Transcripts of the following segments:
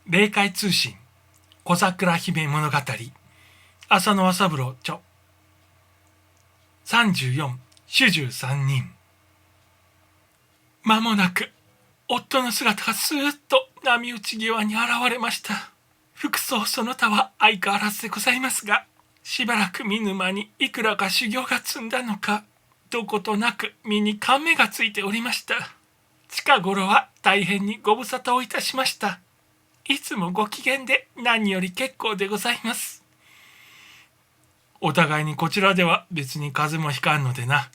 霊界通信小桜姫物語浅野麻三郎著34主従3人。間もなく夫の姿がスーッと波打ち際に現れました。服装その他は相変わらずでございますが、しばらく見ぬ間にいくらか修行が積んだのか、どことなく身に感銘がついておりました。近頃は大変にご無沙汰をいたしました。いつもご機嫌で何より結構でございます。お互いにこちらでは別に風邪もひかんのでな。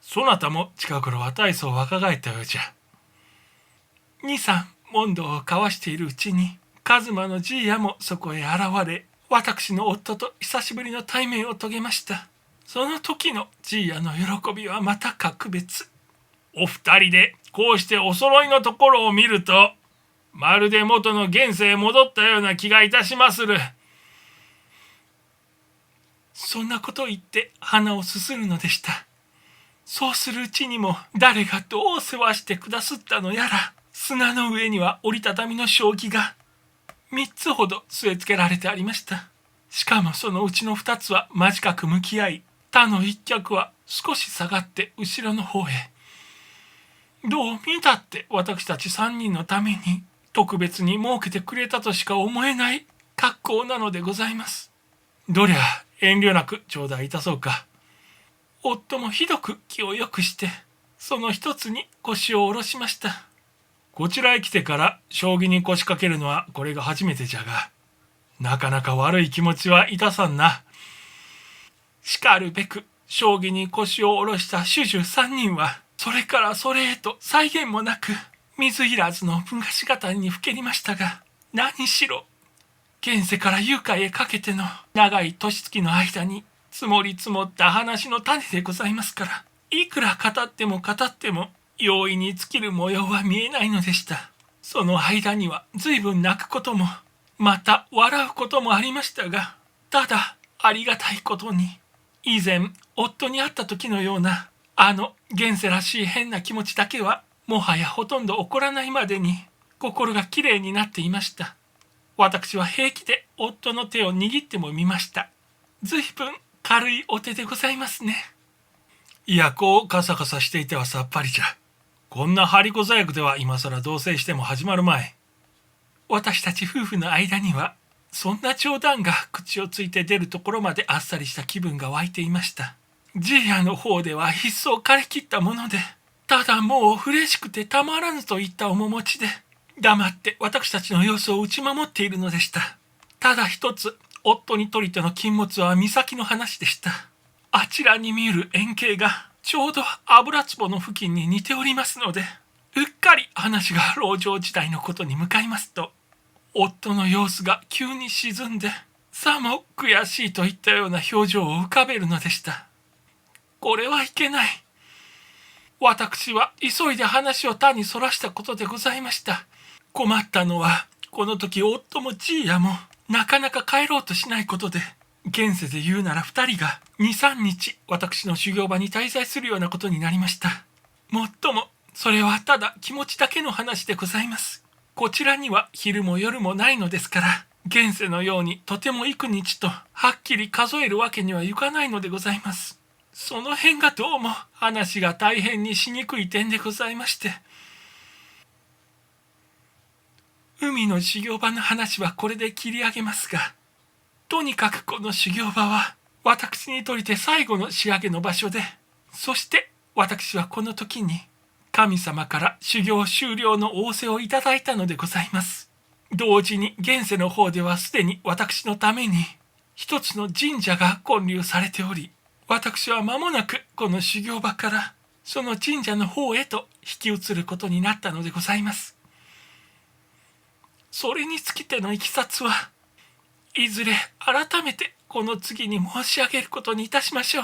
そなたも近頃は大層若返ったようじゃ。二三問答を交わしているうちに、カズマのじいやもそこへ現れ、私の夫と久しぶりの対面を遂げました。その時のじいやの喜びはまた格別。お二人でこうしてお揃いのところを見ると、まるで元の現世へ戻ったような気がいたしまする。そんなことを言って鼻をすするのでした。そうするうちにも誰がどう世話してくだすったのやら、砂の上には折りたたみの将棋が3つほど据え付けられてありました。しかもそのうちの2つは間近く向き合い、他の1脚は少し下がって後ろの方へ。どう見たって私たち3人のために特別に設けてくれたとしか思えない格好なのでございます。どりゃ遠慮なく頂戴いたそうか。夫もひどく気をよくして、その一つに腰を下ろしました。こちらへ来てから将棋に腰掛けるのはこれが初めてじゃが、なかなか悪い気持ちはいたさんな。しかるべく将棋に腰を下ろした主従3人は、それからそれへと際限もなく水入らずの文菓子語にふけりましたが、何しろ現世から遊海へかけての長い年月の間に積もり積もった話の種でございますから、いくら語っても語っても容易に尽きる模様は見えないのでした。その間には随分泣くこともまた笑うこともありましたが、ただありがたいことに、以前夫に会った時のようなあの現世らしい変な気持ちだけはもはやほとんど起こらないまでに心がきれいになっていました。私は平気で夫の手を握ってもみました。随分軽いお手でございますね。いや、こうカサカサしていてはさっぱりじゃ。こんな張り小細工では今更同棲しても始まるまい。私たち夫婦の間にはそんな冗談が口をついて出るところまであっさりした気分が湧いていました。じいやの方では一層枯れきったもので、ただもう嬉しくてたまらぬといった面持ちで、黙って私たちの様子を打ち守っているのでした。ただ一つ、夫にとりての禁物は岬の話でした。あちらに見える円形がちょうど油壺の付近に似ておりますので、うっかり話が老女時代のことに向かいますと、夫の様子が急に沈んで、さも悔しいといったような表情を浮かべるのでした。これはいけない。私は急いで話を他にそらしたことでございました。困ったのは、この時夫もじいやもなかなか帰ろうとしないことで、現世で言うなら2人が2、3日私の修行場に滞在するようなことになりました。もっとも、それはただ気持ちだけの話でございます。こちらには昼も夜もないのですから、現世のようにとても幾日とはっきり数えるわけにはいかないのでございます。その辺がどうも話が大変にしにくい点でございまして、海の修行場の話はこれで切り上げますが、とにかくこの修行場は私にとりて最後の仕上げの場所で、そして私はこの時に神様から修行終了の仰せをいただいたのでございます。同時に現世の方ではすでに私のために一つの神社が建立されており、私は間もなくこの修行場からその神社の方へと引き移ることになったのでございます。それにつきてのいきさつはいずれ改めてこの次に申し上げることにいたしましょう。